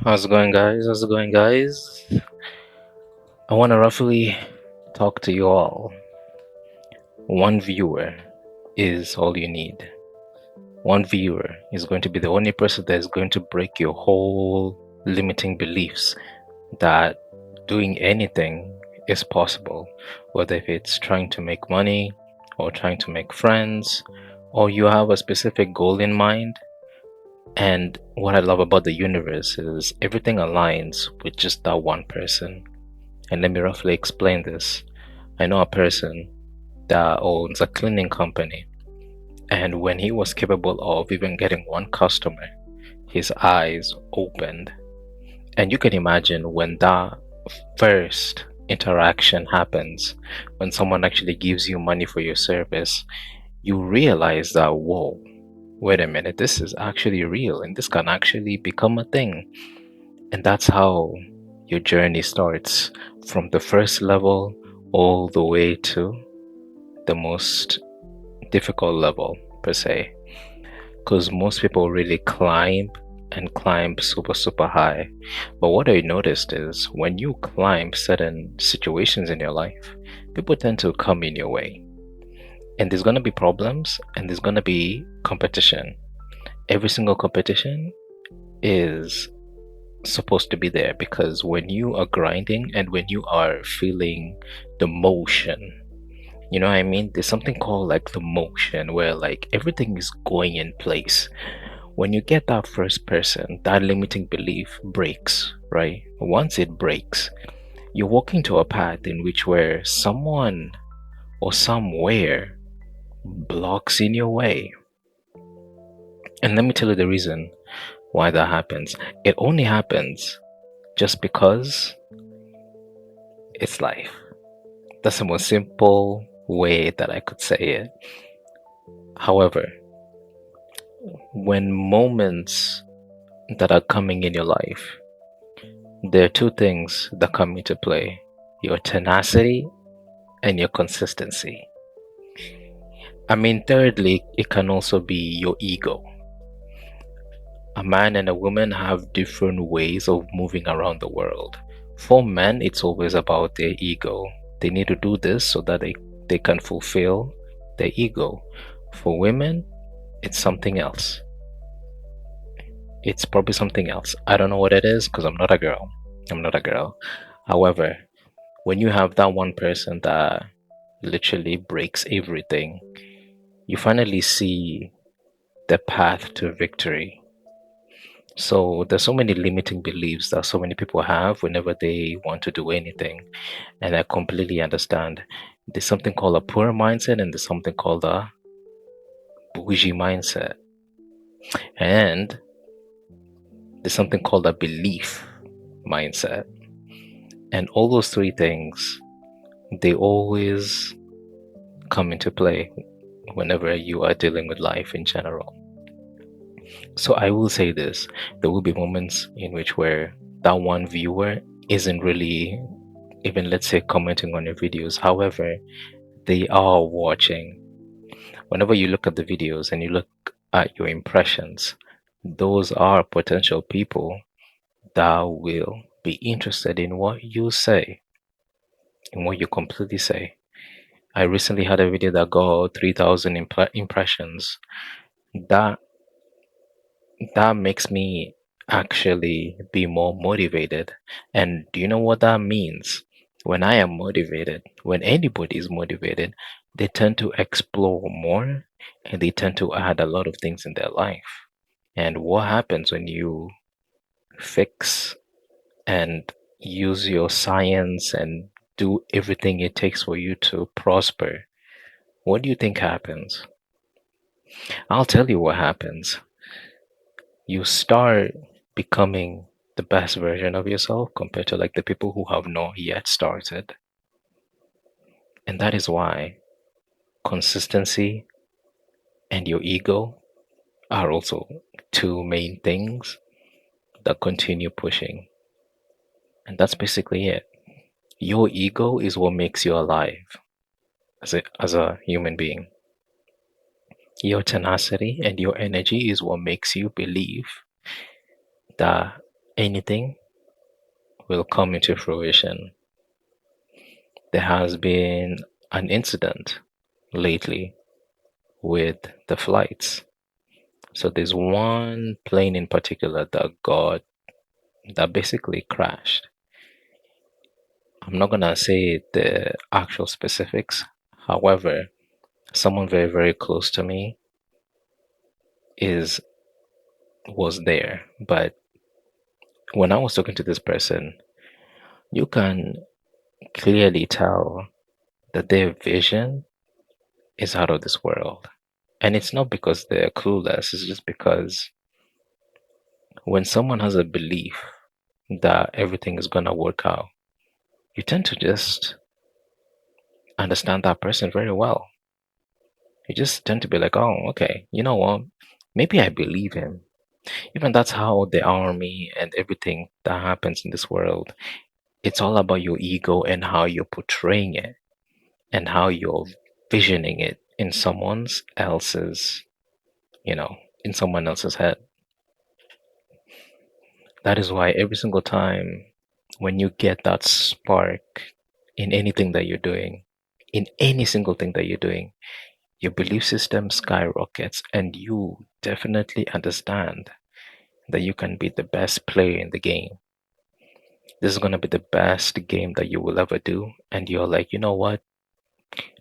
How's it going, guys? How's it going, guys? I want to roughly talk to you all. One viewer is all you need. One viewer is going to be the only person that is going to break your whole limiting beliefs that doing anything is possible, whether if it's trying to make money or trying to make friends, or you have a specific goal in mind. And what I love about the universe is everything aligns with just that one person. And let me roughly explain this. I know a person that owns a cleaning company, and when he was capable of even getting one customer, his eyes opened. And you can imagine when that first interaction happens, when someone actually gives you money for your service, you realize that, whoa, wait a minute, this is actually real and this can actually become a thing. And that's how your journey starts, from the first level all the way to the most difficult level, per se. Because most people really climb and climb super, super high. But what I noticed is when you climb certain situations in your life, people tend to come in your way. And there's going to be problems and there's going to be competition. Every single competition is supposed to be there, because when you are grinding and when you are feeling the motion, you know what I mean? There's something called like the motion where like everything is going in place. When you get that first person, that limiting belief breaks, right? Once it breaks, you're walking to a path in which where someone or somewhere blocks in your way. And let me tell you the reason why that happens. It only happens just because it's life. That's the most simple way that I could say it. However, when moments that are coming in your life, there are two things that come into play: your tenacity and your consistency. I mean, thirdly, it can also be your ego. A man and a woman have different ways of moving around the world. For men, it's always about their ego. They need to do this so that they can fulfill their ego. For women, it's something else. It's probably something else. I don't know what it is because I'm not a girl. I'm not a girl. However, when you have that one person that literally breaks everything, you finally see the path to victory. So there's so many limiting beliefs that so many people have whenever they want to do anything. And I completely understand. There's something called a poor mindset and there's something called a bougie mindset. And there's something called a belief mindset. And all those three things, they always come into play whenever you are dealing with life in general. So I will say this, there will be moments in which where that one viewer isn't really even, let's say, commenting on your videos. However, they are watching. Whenever you look at the videos and you look at your impressions, those are potential people that will be interested in what you say, in what you completely say. I recently had a video that got 3,000 impressions. That that makes me actually be more motivated. And do you know what that means? When I am motivated, when anybody is motivated, they tend to explore more and they tend to add a lot of things in their life. And what happens when you fix and use your science and do everything it takes for you to prosper? What do you think happens? I'll tell you what happens. You start becoming the best version of yourself compared to like the people who have not yet started. And that is why consistency and your ego are also two main things that continue pushing. And that's basically it. Your ego is what makes you alive as a human being. Your tenacity and your energy is what makes you believe that anything will come into fruition. There has been an incident lately with the flights. So there's one plane in particular that basically crashed. I'm not gonna say the actual specifics. However, someone very, very close to me is was there. But when I was talking to this person, you can clearly tell that their vision is out of this world. And it's not because they're clueless, it's just because when someone has a belief that everything is gonna work out, you tend to just understand that person very well. You just tend to be like, oh, okay, you know what? Maybe I believe him. Even that's how the army and everything that happens in this world, it's all about your ego and how you're portraying it and how you're visioning it in someone's else's, you know, in someone else's head. That is why every single time when you get that spark in anything that you're doing, in any single thing that you're doing, your belief system skyrockets and you definitely understand that you can be the best player in the game. This is going to be the best game that you will ever do. And you're like, you know what?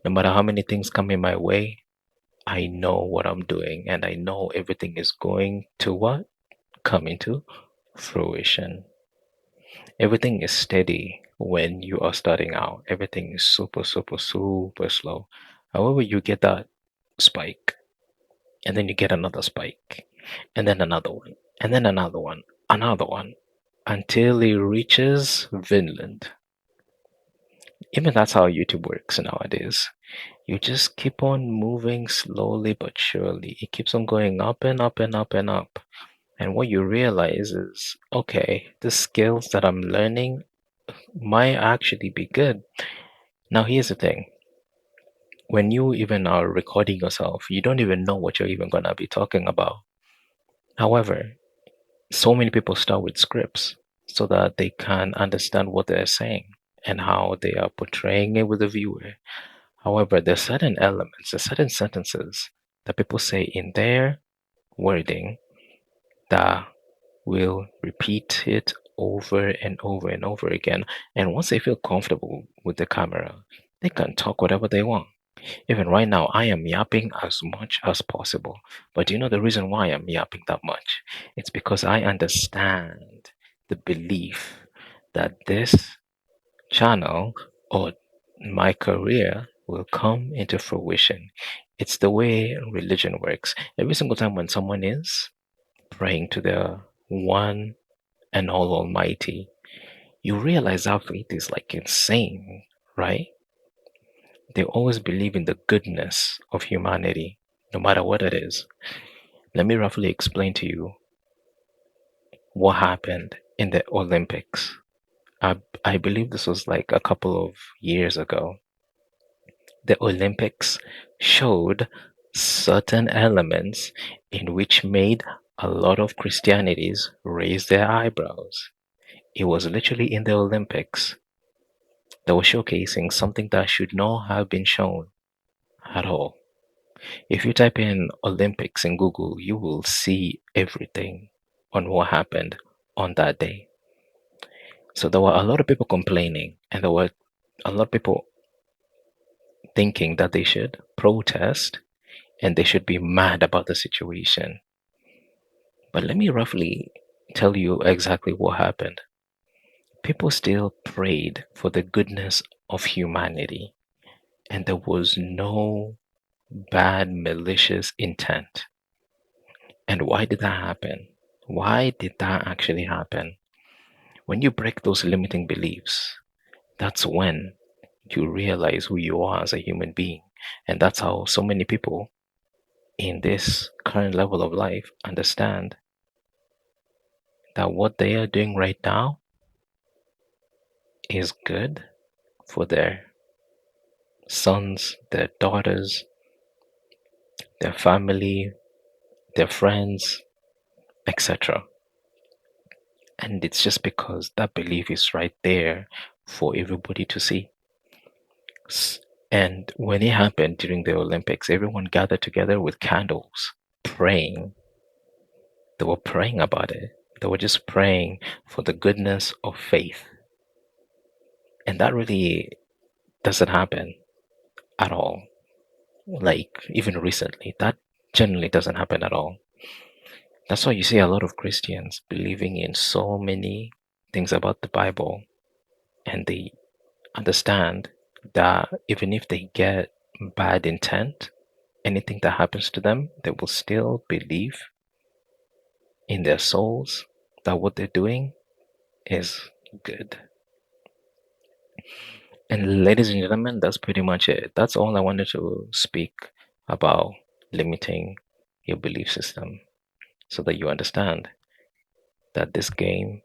No matter how many things come in my way, I know what I'm doing and I know everything is going to what? Come into fruition. Everything is steady when you are starting out. Everything is super, super, super slow. However, you get that spike, and then you get another spike, and then another one, and then another one, until it reaches Vinland. Even that's how YouTube works nowadays. You just keep on moving slowly but surely. It keeps on going up and up and up and up. And what you realize is, okay, the skills that I'm learning might actually be good. Now, here's the thing. When you even are recording yourself, you don't even know what you're even going to be talking about. However, so many people start with scripts so that they can understand what they're saying and how they are portraying it with the viewer. However, there's certain elements, there's certain sentences that people say in their wording that will repeat it over and over and over again. And once they feel comfortable with the camera, they can talk whatever they want. Even right now, I am yapping as much as possible. But do you know the reason why I'm yapping that much? It's because I understand the belief that this channel or my career will come into fruition. It's the way religion works. Every single time when someone is praying to the one and all Almighty, you realize our faith is like insane, right? They always believe in the goodness of humanity, no matter what it is. Let me roughly explain to you what happened in the Olympics. I believe this was like a couple of years ago. The Olympics showed certain elements in which made a lot of Christianities raise their eyebrows. It was literally in the Olympics that was showcasing something that should not have been shown at all. If you type in Olympics in Google, you will see everything on what happened on that day. So there were a lot of people complaining, and there were a lot of people thinking that they should protest and they should be mad about the situation. But let me roughly tell you exactly what happened. People still prayed for the goodness of humanity, and there was no bad, malicious intent. And why did that happen? Why did that actually happen? When you break those limiting beliefs, that's when you realize who you are as a human being. And that's how so many people in this current level of life understand that what they are doing right now is good for their sons, their daughters, their family, their friends, etc. And it's just because that belief is right there for everybody to see. And when it happened during the Olympics, everyone gathered together with candles, praying. They were praying about it. They were just praying for the goodness of faith. And that really doesn't happen at all. Like, even recently, that generally doesn't happen at all. That's why you see a lot of Christians believing in so many things about the Bible, and they understand that even if they get bad intent, anything that happens to them, they will still believe in their souls that what they're doing is good. And ladies and gentlemen, that's pretty much it. That's all I wanted to speak about limiting your belief system so that you understand that this game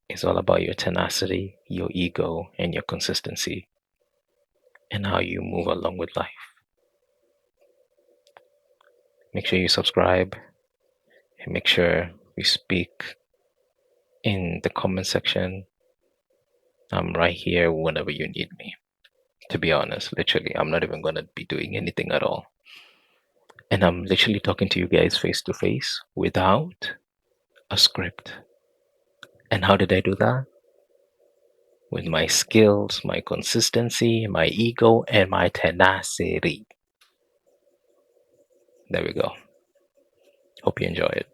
is all about your tenacity, your ego, and your consistency, and how you move along with life. Make sure you subscribe and make sure you speak in the comment section. I'm right here whenever you need me. To be honest, literally, I'm not even going to be doing anything at all. And I'm literally talking to you guys face to face without a script. And how did I do that? With my skills, my consistency, my ego, and my tenacity. There we go. Hope you enjoy it.